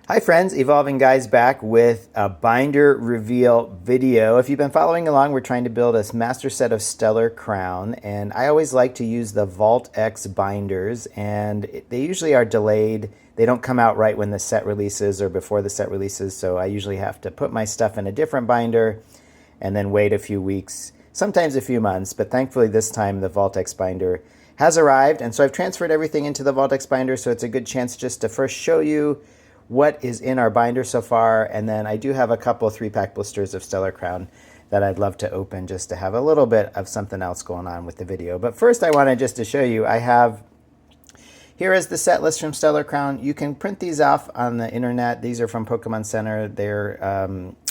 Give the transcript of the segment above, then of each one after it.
Hi friends, Evolving Guys back with a binder reveal video. If you've been following along, we're trying to build a master set of Stellar Crown, and I always like to use the Vault X binders, and they usually are delayed. They don't come out right when the set releases or before the set releases, so I usually have to put my stuff in a different binder and then wait a few weeks, sometimes a few months, but thankfully this time the Vault X binder has arrived, and so I've transferred everything into the Vault X binder, so it's a good chance just to first show you what is in our binder so far, and then I do have a couple 3-pack blisters of Stellar Crown that I'd love to open just to have a little bit of something else going on with the video. But first I wanted just to show you, I have, here is the set list from Stellar Crown. You can print these off on the internet. These are from Pokemon Center. They're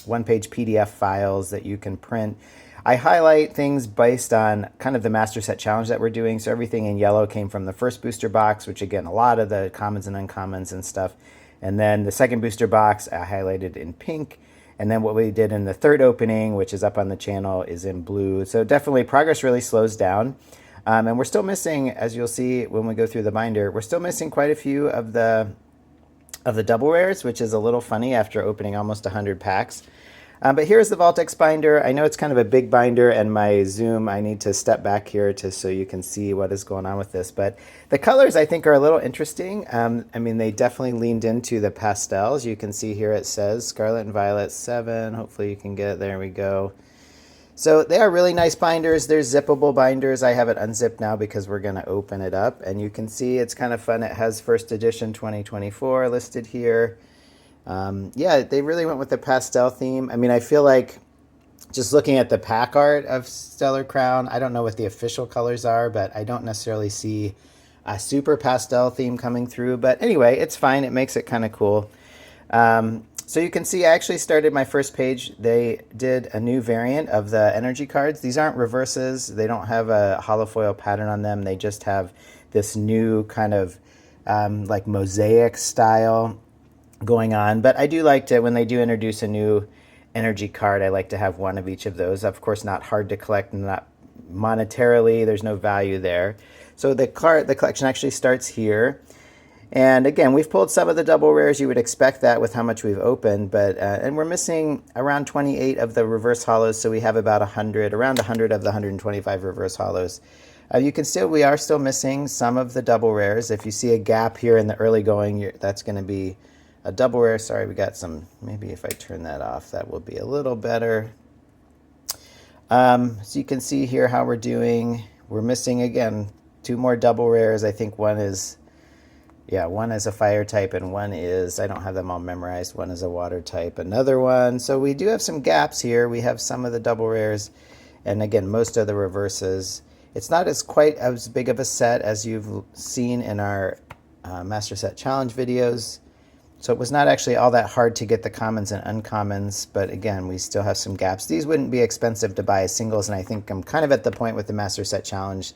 one-page PDF files that you can print. I highlight things based on kind of the Master Set Challenge that we're doing. So everything in yellow came from the first booster box, which again, a lot of the commons and uncommons and stuff. And then the second booster box I highlighted in pink. And then what we did in the third opening, which is up on the channel, is in blue. So definitely progress really slows down. And we're still missing, as you'll see when we go through the binder, we're still missing quite a few of the double rares, which is a little funny after opening almost 100 packs. But here's the Vault X binder. I know it's kind of a big binder, and my zoom, I need to step back here so you can see what is going on with this. But the colors, I think, are a little interesting. I mean, they definitely leaned into the pastels. You can see here it says Scarlet and Violet 7. Hopefully you can get it. There we go. So they are really nice binders. They're zippable binders. I have it unzipped now because we're going to open it up. And you can see it's kind of fun. It has first edition 2024 listed here. Yeah, they really went with the pastel theme. I mean, I feel like just looking at the pack art of Stellar Crown, I don't know what the official colors are, but I don't necessarily see a super pastel theme coming through. But anyway, it's fine. It makes it kind of cool. So you can see I actually started my first page. They did a new variant of the energy cards. These aren't reverses. They don't have a holofoil pattern on them. They just have this new kind of like mosaic style going on. But I do like to, when they do introduce a new energy card, I like to have one of each of those. Of course, not hard to collect, and not monetarily, there's no value there. So the collection actually starts here. And again, we've pulled some of the double rares. You would expect that with how much we've opened, but and we're missing around 28 of the reverse hollows, so we have about 100, around 100 of the 125 reverse hollows. We are still missing some of the double rares. If you see a gap here in the early going, that's going to be a double rare. Sorry, we got some, maybe if I turn that off, that will be a little better. So you can see here how we're doing. We're missing, again, 2 more double rares. I think one is a fire type and one is, I don't have them all memorized, one is a water type, another one. So we do have some gaps here. We have some of the double rares, and again, most of the reverses. It's not quite as big of a set as you've seen in our Master Set Challenge videos. So it was not actually all that hard to get the commons and uncommons, but again, we still have some gaps. These wouldn't be expensive to buy as singles, and I think I'm kind of at the point with the Master Set Challenge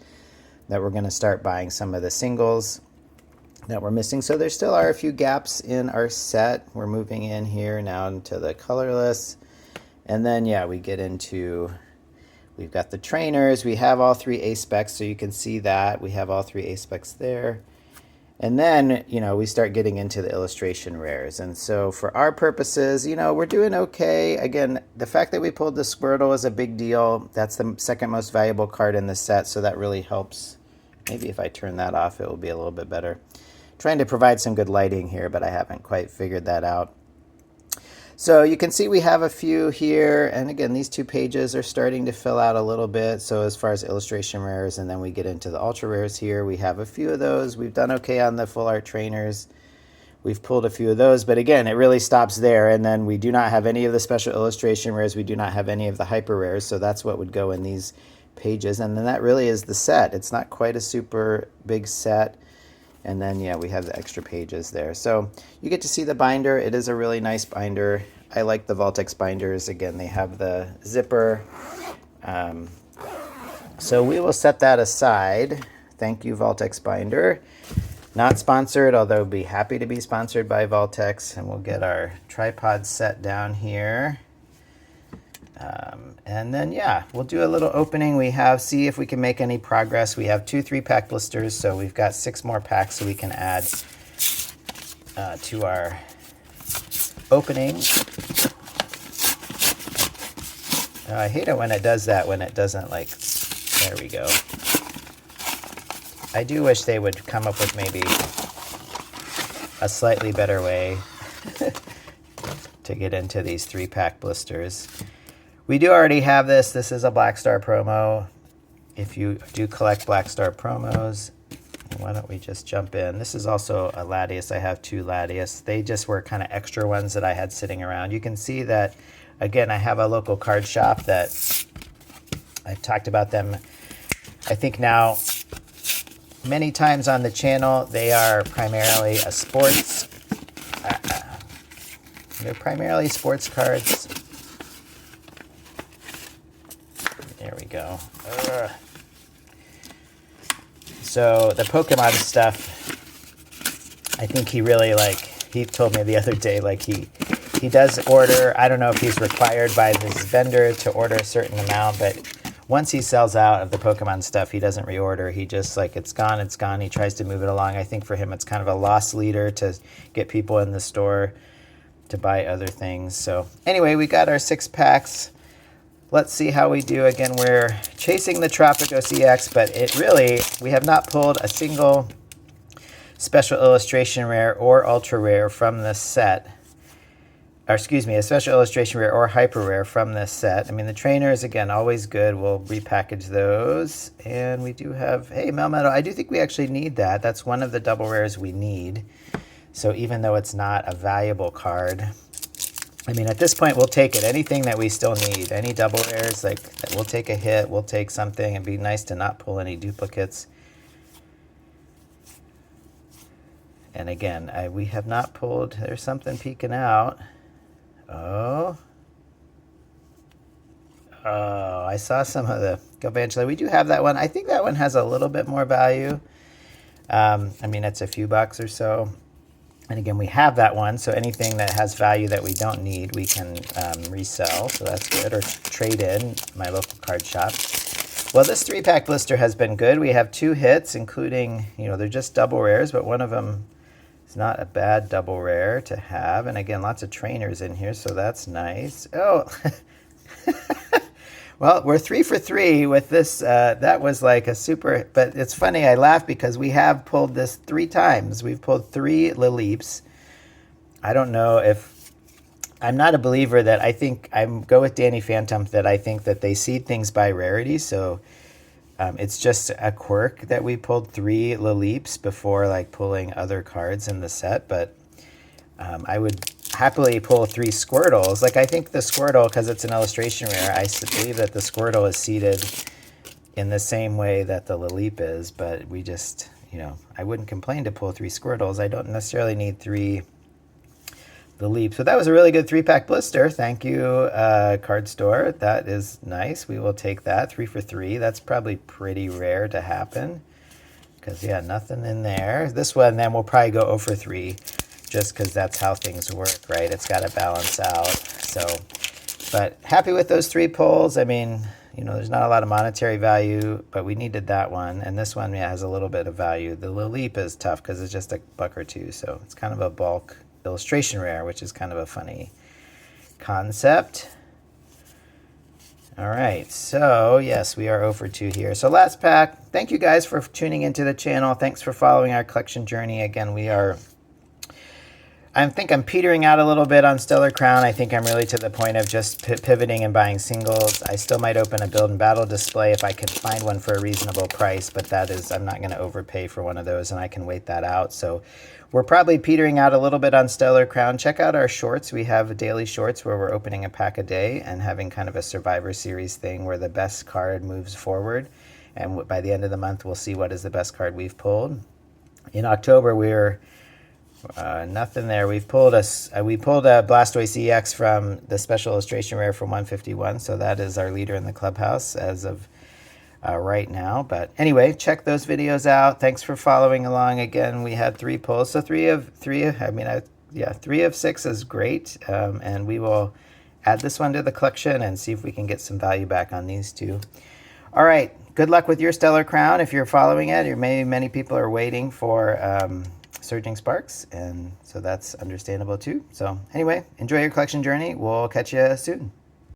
that we're going to start buying some of the singles that we're missing. So there still are a few gaps in our set. We're moving in here now into the colorless. And then, yeah, we get into, we've got the trainers. We have all 3 A-specs, so you can see that. We have all 3 A-specs there. And then, you know, we start getting into the illustration rares. And so for our purposes, you know, we're doing okay. Again, the fact that we pulled the Squirtle is a big deal. That's the second most valuable card in the set, so that really helps. Maybe if I turn that off, it will be a little bit better. Trying to provide some good lighting here, but I haven't quite figured that out. So you can see we have a few here, and again, these 2 pages are starting to fill out a little bit. So as far as illustration rares, and then we get into the ultra rares here, we have a few of those. We've done okay on the full art trainers. We've pulled a few of those, but again, it really stops there. And then we do not have any of the special illustration rares. We do not have any of the hyper rares, so that's what would go in these pages. And then that really is the set. It's not quite a super big set. And then, yeah, we have the extra pages there. So you get to see the binder. It is a really nice binder. I like the Vault X binders. Again, they have the zipper. So we will set that aside. Thank you, Vault X binder. Not sponsored, although be happy to be sponsored by Vault X. And we'll get our tripod set down here. And then, yeah, we'll do a little opening. See if we can make any progress. We have 2 3-pack blisters, so we've got 6 more packs so we can add to our opening. I hate it when it does that, when it doesn't like, there we go. I do wish they would come up with maybe a slightly better way to get into these 3-pack blisters. We do already have this. This is a Black Star promo. If you do collect Black Star promos, why don't we just jump in? This is also a Latias. I have 2 Latias. They just were kind of extra ones that I had sitting around. You can see that, again, I have a local card shop that I've talked about them, I think now, many times on the channel. They are primarily a sports. They're primarily sports cards. There we go. So the Pokemon stuff, I think he really he told me the other day, he does order, I don't know if he's required by this vendor to order a certain amount, but once he sells out of the Pokemon stuff, he doesn't reorder. He just it's gone, it's gone. He tries to move it along. I think for him, it's kind of a loss leader to get people in the store to buy other things. So anyway, we got our 6 packs. Let's see how we do. Again, we're chasing the Tropicos EX, but we have not pulled a single special illustration rare or ultra rare from this set. Or excuse me, a special illustration rare or hyper rare from this set. I mean, the trainers, again, always good. We'll repackage those. And we do have, hey, Melmetal, I do think we actually need that. That's one of the double rares we need. So even though it's not a valuable card, I mean, at this point, we'll take it. Anything that we still need, any double rares, we'll take a hit, we'll take something. It'd be nice to not pull any duplicates. And again, we have not pulled, there's something peeking out. Oh, I saw some of the Galvantula. We do have that one. I think that one has a little bit more value. I mean, it's a few bucks or so. And again, we have that one. So anything that has value that we don't need, we can resell. So that's good. Or trade in my local card shop. Well, this 3-pack blister has been good. We have 2 hits, including, they're just double rares, but one of them, it's not a bad double rare to have. And again, lots of trainers in here, so that's nice. Oh, well, we're 3 for 3 with this. That was like a super, but it's funny, I laugh because we have pulled this 3 times. We've pulled 3 Lillips. I don't know if, I'm not a believer that go with Danny Phantom that I think that they seed things by rarity. So it's just a quirk that we pulled 3 Lillips before pulling other cards in the set, but I would happily pull 3 Squirtles. I think the Squirtle, because it's an illustration rare, I believe that the Squirtle is seeded in the same way that the Lillip is, but we just, I wouldn't complain to pull 3 Squirtles. I don't necessarily need 3 Lillips. So that was a really good 3-pack blister. Thank you, Card Store. That is nice. We will take that. 3 for 3. That's probably pretty rare to happen because, yeah, nothing in there. This one, then we'll probably go 0 for 3 just because that's how things work, right? It's got to balance out. So, but happy with those 3 pulls. I mean, there's not a lot of monetary value, but we needed that one. And this one, yeah, has a little bit of value. The Lillip is tough because it's just a buck or 2. So it's kind of a bulk illustration rare, which is kind of a funny concept. All right, so yes, we are 0 for 2 here. So last pack. Thank you guys for tuning into the channel. Thanks for following our collection journey. Again, I think I'm petering out a little bit on Stellar Crown. I think I'm really to the point of just pivoting and buying singles. I still might open a build and battle display if I can find one for a reasonable price, but I'm not going to overpay for one of those, and I can wait that out. So we're probably petering out a little bit on Stellar Crown. Check out our shorts. We have daily shorts where we're opening a pack a day and having kind of a Survivor Series thing where the best card moves forward. And by the end of the month, we'll see what is the best card we've pulled. In October, we're nothing there. We pulled a Blastoise EX from the special illustration rare from 151. So that is our leader in the clubhouse as of right now. But anyway, check those videos out. Thanks for following along. Again, we had 3 pulls. So 3 of 6 is great. And we will add this one to the collection and see if we can get some value back on these 2. All right. Good luck with your Stellar Crown. If you're following it, or maybe many people are waiting for surging sparks, and so that's understandable too. So anyway, enjoy your collection journey. We'll catch you soon.